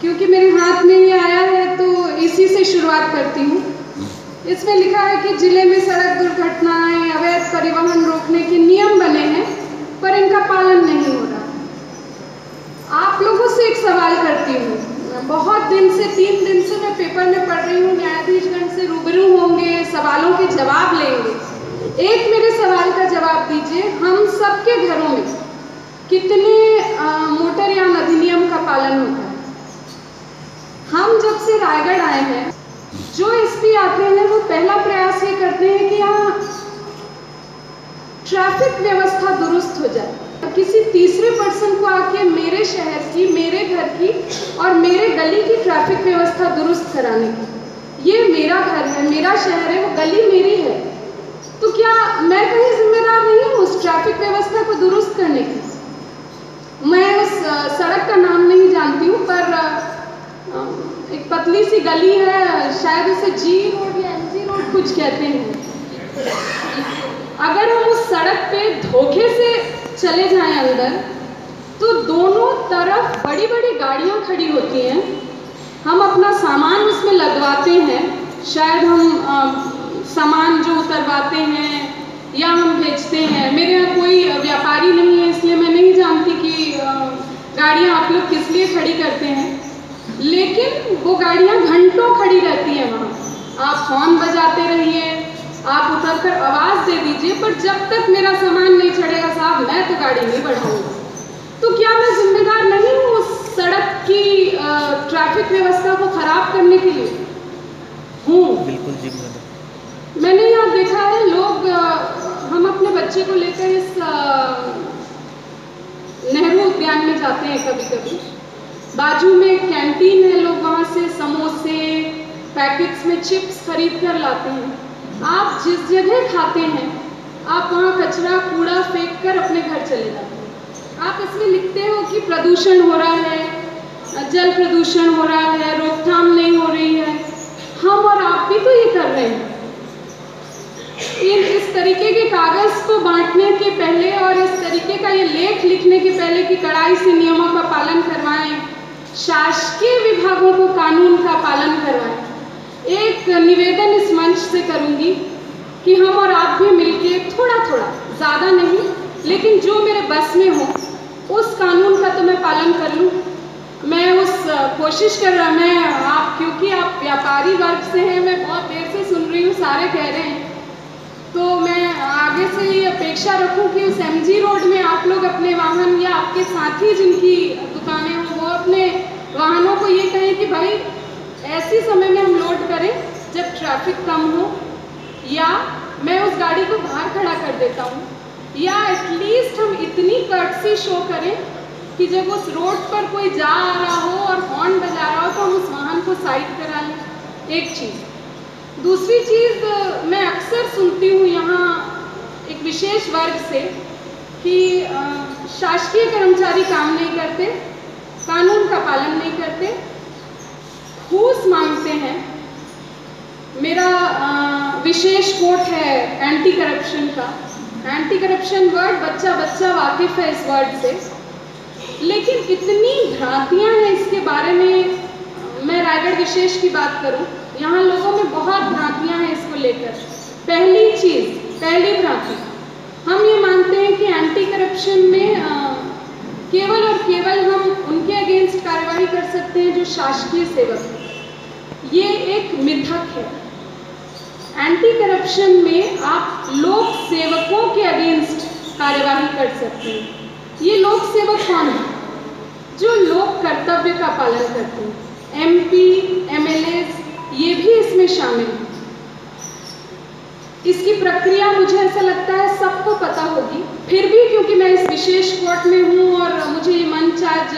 क्योंकि मेरे हाथ में ये आया है तो इसी से शुरुआत करती हूँ। इसमें लिखा है कि जिले में सड़क दुर्घटनाएं, अवैध परिवहन रोकने के नियम बने हैं पर इनका पालन नहीं हो रहा। आप लोगों से एक सवाल करती हूँ, बहुत दिन से 3 दिन से मैं पेपर में पढ़ रही हूँ, न्यायाधीशगण से रूबरू होंगे, सवालों के जवाब लेंगे। एक मेरे सवाल का जवाब दीजिए, हम सबके घरों में कितने मोटरयान अधिनियम का पालन होता है? हम जब से रायगढ़ आए हैं, जो एसपी आते हैं वो पहला प्रयास ये करते हैं कि यहाँ ट्रैफिक व्यवस्था दुरुस्त हो जाए। किसी तीसरे पर्सन को आके मेरे शहर की, मेरे घर की और मेरे गली की ट्रैफिक व्यवस्था दुरुस्त कराने की, ये मेरा घर है, मेरा शहर है, वो गली मेरी है, तो क्या मैं कहीं जिम्मेदार नहीं हूँ उस ट्रैफिक व्यवस्था को दुरुस्त करने की? मैं उस सड़क का नाम नहीं जानती हूँ, पर एक पतली सी गली है, शायद उसे जी रोड या एमजी रोड कुछ कहते हैं। अगर हम उस सड़क पे धोखे से चले जाएं अंदर, तो दोनों तरफ बड़ी बड़ी गाड़ियां खड़ी होती हैं, हम अपना सामान उसमें लगवाते हैं, शायद हम सामान जो उतरवाते हैं या हम बेचते हैं। मेरे यहाँ कोई व्यापारी नहीं है, इसलिए मैं नहीं जानती कि गाड़ियाँ आप लोग किस लिए खड़ी करते हैं, लेकिन वो गाड़ियाँ घंटों खड़ी रहती हैं वहाँ। आप हॉर्न बजाते रहिए, आप उतर कर आवाज़ दे दीजिए, पर जब तक मेरा सामान नहीं चढ़ेगा साहब, मैं तो गाड़ी नहीं बढ़ाऊँगा। तो क्या मैं जिम्मेदार नहीं हूँ उस सड़क की ट्रैफिक व्यवस्था को खराब करने के लिए? हूँ, बिल्कुल जिम्मेदार। मैंने यहाँ देखा है लोग, हम अपने बच्चे को लेकर इस नेहरू उद्यान में जाते हैं कभी कभी, बाजू में कैंटीन है, लोग वहाँ से समोसे पैकेट्स में चिप्स खरीद कर लाते हैं। आप जिस जगह खाते हैं, आप वहाँ कचरा कूड़ा फेंक कर अपने घर चले जाते हैं। आप इसमें लिखते हो कि प्रदूषण हो रहा है, जल प्रदूषण हो रहा है, रोकथाम नहीं हो रही है। हम और आप भी तो ये कर रहे हैं। इस तरीके के कागज को बांटने के पहले और इस तरीके का ये लेख लिखने के पहले कि कड़ाई से नियमों का पालन करवाएं, शासकीय विभागों को कानून का पालन करवाएं। एक निवेदन इस मंच से करूंगी कि हम और आप भी मिलके थोड़ा थोड़ा, ज़्यादा नहीं, लेकिन जो मेरे बस में हो उस कानून का तो मैं पालन कर लूँ। मैं उस कोशिश कर रहा, मैं आप, क्योंकि आप व्यापारी वर्ग से हैं, मैं बहुत देर से सुन रही हूँ, सारे कह रहे हैं, तो मैं आगे से ये अपेक्षा रखूँ कि उस एमजी रोड में आप लोग अपने वाहन या आपके साथी जिनकी दुकानें हों वो अपने वाहनों को ये कहें कि भाई ऐसे समय में हम लोड करें जब ट्रैफिक कम हो, या मैं उस गाड़ी को बाहर खड़ा कर देता हूँ, या एटलीस्ट हम इतनी कर्टसी शो करें कि जब उस रोड पर कोई जा रहा हो और हॉर्न बजा रहा हो तो हम उस वाहन को साइड करा लें। एक चीज़। दूसरी चीज़, मैं अक्सर सुनती हूँ यहाँ एक विशेष वर्ग से कि शासकीय कर्मचारी काम नहीं करते, कानून का पालन नहीं करते, घूस मांगते हैं। मेरा विशेष कोट है एंटी करप्शन का। एंटी करप्शन वर्ड बच्चा बच्चा वाकिफ है इस वर्ड से, लेकिन इतनी भ्रांतियाँ हैं इसके बारे में। मैं रायगढ़ विशेष की बात करूँ, यहाँ लोगों में बहुत भ्रांतियाँ हैं इसको लेकर। पहली चीज़, पहली भ्रांति, हम ये मानते हैं कि एंटी करप्शन में केवल और केवल हम उनके अगेंस्ट कार्रवाई कर सकते हैं जो शासकीय सेवक हैं। ये एक मिथक है। एंटी करप्शन में आप लोक सेवकों के अगेंस्ट कार्यवाही कर सकते हैं। ये लोक सेवक कौन है? जो लोक कर्तव्य का पालन करते हैं। एमपी, एमएलए ये भी इसमें शामिल है। इसकी प्रक्रिया मुझे ऐसा लगता है सबको पता होगी, फिर भी क्योंकि मैं इस विशेष कोर्ट में हूँ और मुझे ये मंच आज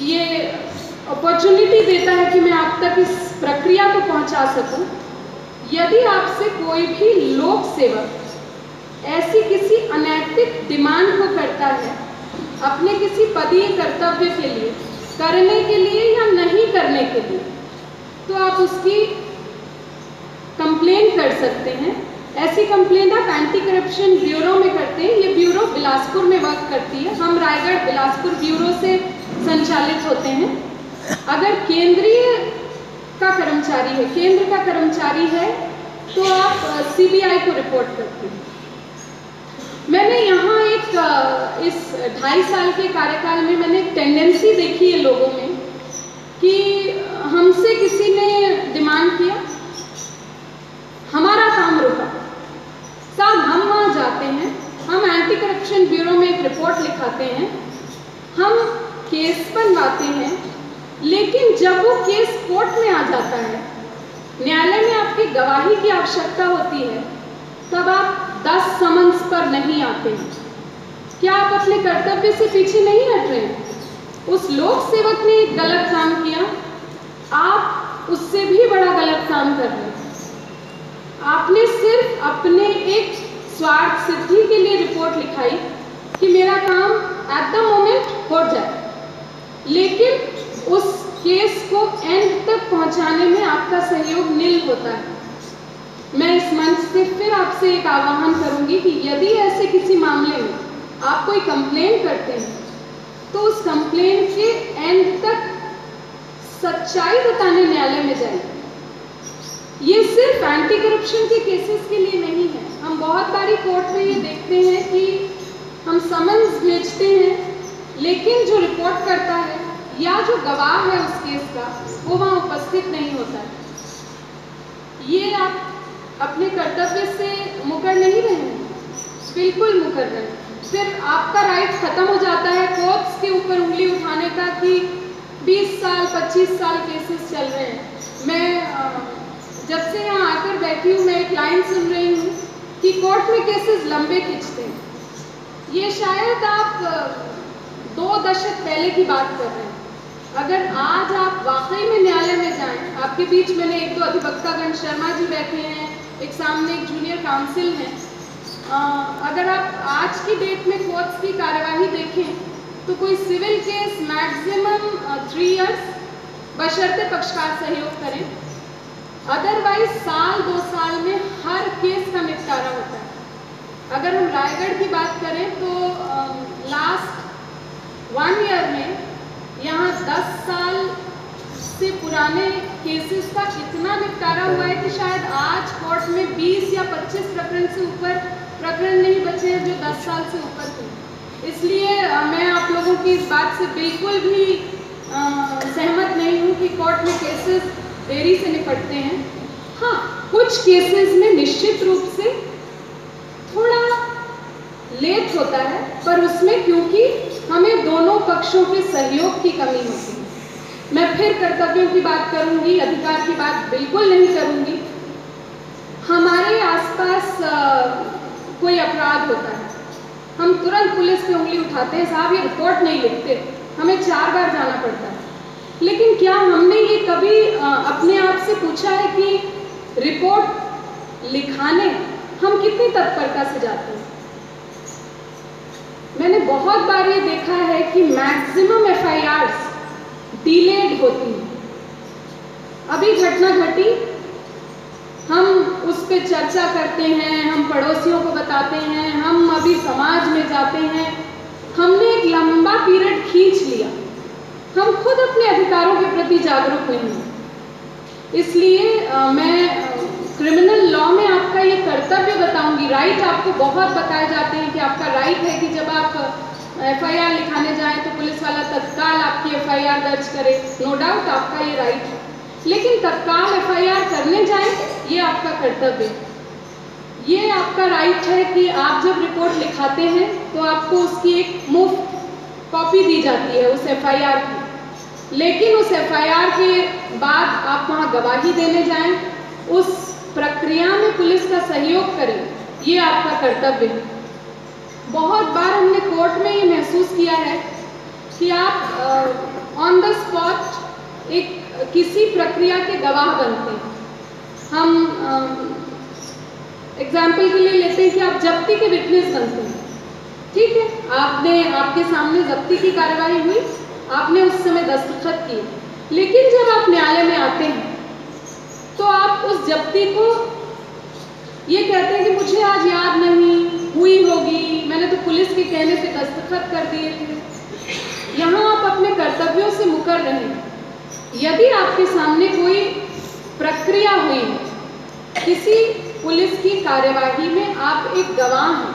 ये अपॉर्चुनिटी देता है कि मैं आप तक इस प्रक्रिया को पहुँचा सकूँ। यदि आपसे कोई भी लोक सेवक ऐसी किसी अनैतिक डिमांड को करता है अपने किसी पदीय कर्तव्य के लिए, करने के लिए या नहीं करने के लिए, तो आप उसकी कंप्लेन कर सकते हैं। ऐसी कंप्लेन आप एंटी करप्शन ब्यूरो में करते हैं। ये ब्यूरो बिलासपुर में वर्क करती है। हम रायगढ़ बिलासपुर ब्यूरो से संचालित होते हैं। अगर केंद्रीय का कर्मचारी है, केंद्र का कर्मचारी है, तो आप सीबीआई को रिपोर्ट करते हैं। मैंने यहाँ एक इस 2.5 साल के कार्यकाल में मैंने एक टेंडेंसी देखी है लोगों में कि हमसे किसी ने डिमांड किया, हमारा काम रुका, साहब हम वहाँ जाते हैं, हम एंटी करप्शन ब्यूरो में एक रिपोर्ट लिखाते हैं, हम केस बनवाते हैं, लेकिन जब वो केस कोर्ट में आ जाता है, न्यायालय में आपकी गवाही की आवश्यकता होती है, तब आप 10 समन्स पर नहीं आते हैं। क्या आप अपने कर्तव्य से पीछे नहीं हट रहे हैं? उस लोक सेवक ने एक गलत काम किया, आप उससे भी बड़ा गलत काम कर रहे हैं। आपने सिर्फ अपने एक स्वार्थ सिद्धि के लिए रिपोर्ट लिखाई कि मेरा काम एट द मोमेंट हो जाए, लेकिन उस केस को एंड तक पहुंचाने में आपका सहयोग नील होता है। मैं इस मंच से फिर आपसे एक आह्वान करूंगी कि यदि ऐसे किसी मामले में आप कोई कंप्लेन करते हैं, तो उस कंप्लेन के एंड तक सच्चाई बताने न्यायालय में जाइए। ये सिर्फ एंटी करप्शन के केसेस के लिए नहीं है। हम बहुत बारी कोर्ट में ये देखते हैं कि हम समन्स भेजते हैं, लेकिन जो रिपोर्ट करता है या जो गवाह है उस केस का, वो वहाँ उपस्थित नहीं होता है। ये आप अपने कर्तव्य से मुकर नहीं रहे हैं, बिल्कुल मुकर रहे हैं। फिर आपका राइट खत्म हो जाता है कोर्ट्स के ऊपर उंगली उठाने का कि 20 साल 25 साल केसेस चल रहे हैं। मैं जब से यहाँ आकर बैठी हूँ, मैं एक लाइन सुन रही हूँ कि कोर्ट में केसेस लंबे खींचते हैं। ये शायद आप 2 दशक पहले की बात कर रहे हैं। अगर आज आप वाकई में न्यायालय में जाएं, आपके बीच मैंने 1-2 अधिवक्तागण शर्मा जी बैठे हैं, एक सामने एक जूनियर काउंसिल है। अगर आप आज की डेट में कोर्ट्स की कार्यवाही देखें तो कोई सिविल केस मैक्सिमम 3 इयर्स, बशर्ते पक्षकार सहयोग करें, अदरवाइज साल 2 साल में हर केस का निपटारा होता है। अगर हम रायगढ़ की बात करें तो लास्ट 1 ईयर में यहाँ 10 साल से पुराने केसेस का इतना निपटारा हुआ है कि शायद आज कोर्ट में 20 या 25 प्रकरण से ऊपर प्रकरण नहीं बचे हैं जो 10 साल से ऊपर थे। इसलिए मैं आप लोगों की इस बात से बिल्कुल भी सहमत नहीं हूँ कि कोर्ट में केसेस देरी से निपटते हैं। हाँ, कुछ केसेस में निश्चित रूप से थोड़ा लेट होता है, पर उसमें क्योंकि हमें दोनों पक्षों के सहयोग की कमी होती है। मैं फिर कर्तव्यों की बात करूंगी, अधिकार की बात बिल्कुल नहीं करूंगी। हमारे आसपास कोई अपराध होता है, हम तुरंत पुलिस पे उंगली उठाते हैं, साहब ये रिपोर्ट नहीं लिखते, हमें 4 बार जाना पड़ता है। लेकिन क्या हमने ये कभी अपने आप से पूछा है कि रिपोर्ट लिखाने हम कितनी तत्परता से जाते हैं? मैंने बहुत बार ये देखा है कि मैक्सिमम FIRs डिलेड होती हैं। अभी घटना घटी, हम उस पर चर्चा करते हैं, हम पड़ोसियों को बताते हैं, हम अभी समाज में जाते हैं, हमने एक लंबा पीरियड खींच लिया, हम खुद अपने अधिकारों के प्रति जागरूक नहीं हैं। इसलिए मैं क्रिमिनल लॉ में आपका ये कर्तव्य बताऊंगी। राइट आपको बहुत बताए जाते हैं कि आपका राइट है कि जब आप FIR लिखाने जाएं तो पुलिस वाला तत्काल आपकी FIR दर्ज करे। नो डाउट आपका ये राइट है, लेकिन तत्काल FIR करने जाएं ये आपका कर्तव्य है। ये आपका राइट है कि आप जब रिपोर्ट लिखाते हैं तो आपको उसकी एक मुफ्त कॉपी दी जाती है उस FIR की, लेकिन उस FIR के बाद आप वहाँ गवाही देने जाएं, उस प्रक्रिया में पुलिस का सहयोग करें, ये आपका कर्तव्य है। बहुत बार हमने कोर्ट में ये महसूस किया है कि आप ऑन द स्पॉट एक किसी प्रक्रिया के गवाह बनते हैं। हम एग्जाम्पल के लिए लेते हैं कि आप जब्ती के विटनेस बनते हैं। ठीक है, आपके सामने जब्ती की कार्रवाई हुई, आपने उस समय दस्तखत किए, लेकिन जब आप न्यायालय में आते हैं तो आप उस जब्ती को ये कहते हैं कि मुझे आज याद नहीं हुई होगी, मैंने तो पुलिस के कहने पे दस्तखत कर दिए थे। यहाँ आप अपने कर्तव्यों से मुकर रहे हैं। यदि आपके सामने कोई प्रक्रिया हुई है, किसी पुलिस की कार्यवाही में आप एक गवाह हैं,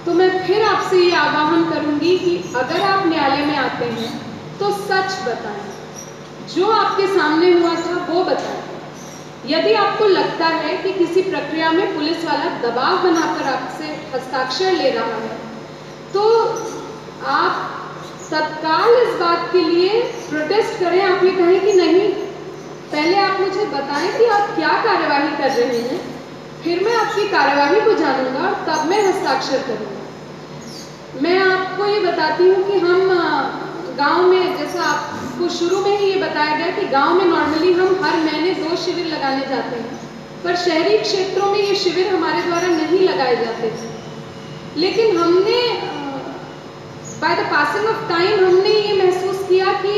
तो मैं फिर आपसे ये आह्वान करूंगी कि अगर आप न्यायालय में आते हैं तो सच बताएं, जो आपके सामने हुआ था वो बताएं। यदि आपको लगता है कि किसी प्रक्रिया में पुलिस वाला दबाव बनाकर आपसे हस्ताक्षर ले रहा है, तो आप तत्काल इस बात के लिए प्रोटेस्ट करें। आप ये कहें कि नहीं, पहले आप मुझे बताएं कि आप क्या कार्यवाही कर रहे हैं, फिर मैं आपकी कार्यवाही को जानूंगा और तब मैं हस्ताक्षर करूंगा। मैं आपको ये बताती हूँ कि हम गांव में, जैसा आपको शुरू में ही ये बताया गया कि गांव में नॉर्मली हम हर महीने 2 शिविर लगाने जाते हैं, पर शहरी क्षेत्रों में ये शिविर हमारे द्वारा नहीं लगाए जाते थे। लेकिन हमने by the passing of time हमने ये महसूस किया कि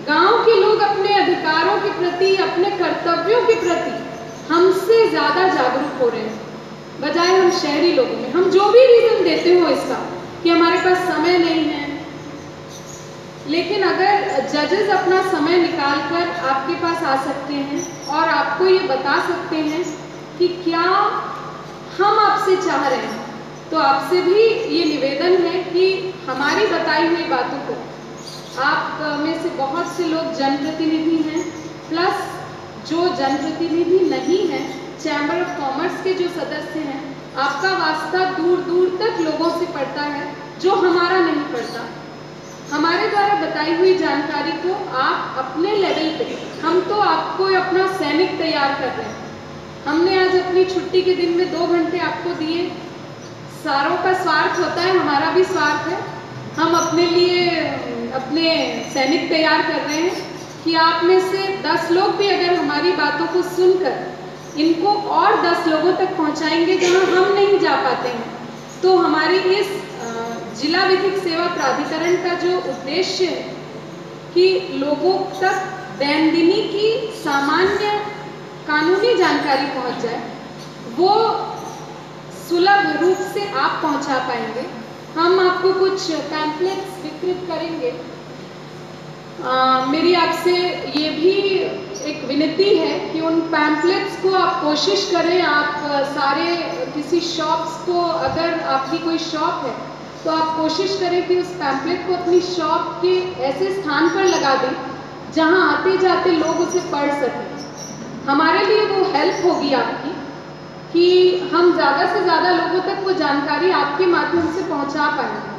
गांव के लोग अपने अधिकारों के प्रति, अपने कर्तव्यों के प्रति हमसे ज़्यादा जागरूक हो रहे हैं, बजाय हम शहरी लोगों में। हम जो भी रीज़न देते हो इसका कि हमारे पास समय नहीं है, लेकिन अगर जजेस अपना समय निकालकर आपके पास आ सकते हैं और आपको ये बता सकते हैं कि क्या हम आपसे चाह रहे हैं, तो आपसे भी ये निवेदन है कि हमारी बताई हुई बातों को, आप में से बहुत से लोग जनप्रतिनिधि हैं, प्लस जो जनप्रतिनिधि नहीं हैं, चैम्बर ऑफ कॉमर्स के जो सदस्य हैं, आपका वास्ता दूर दूर तक लोगों से पड़ता है जो हमारा नहीं पड़ता। हमारे द्वारा बताई हुई जानकारी को आप अपने लेवल पे, हम तो आपको अपना सैनिक तैयार कर रहे हैं। हमने आज अपनी छुट्टी के दिन में 2 घंटे आपको दिए। सारों का स्वार्थ होता है, हमारा भी स्वार्थ है। हम अपने लिए अपने सैनिक तैयार कर रहे हैं कि आप में से 10 लोग भी अगर हमारी बातों को सुनकर इनको और 10 लोगों तक पहुंचाएंगे जहां हम नहीं जा पाते हैं, तो हमारी इस जिला विधिक सेवा प्राधिकरण का जो उद्देश्य है कि लोगों तक दैनंदिनी की सामान्य कानूनी जानकारी पहुंच जाए, वो सुलभ रूप से आप पहुंचा पाएंगे। हम आपको कुछ पैम्फलेट्स वितरित करेंगे। मेरी आपसे ये भी एक विनती है कि उन पैम्फलेट्स को आप कोशिश करें, आप सारे किसी शॉप्स को, अगर आपकी कोई शॉप है तो आप कोशिश करें कि उस पैम्फलेट को अपनी शॉप के ऐसे स्थान पर लगा दें जहां आते जाते लोग उसे पढ़ सकें। हमारे लिए वो हेल्प होगी आपकी कि हम ज़्यादा से ज़्यादा लोगों तक वो जानकारी आपके माध्यम से पहुंचा पाएंगे।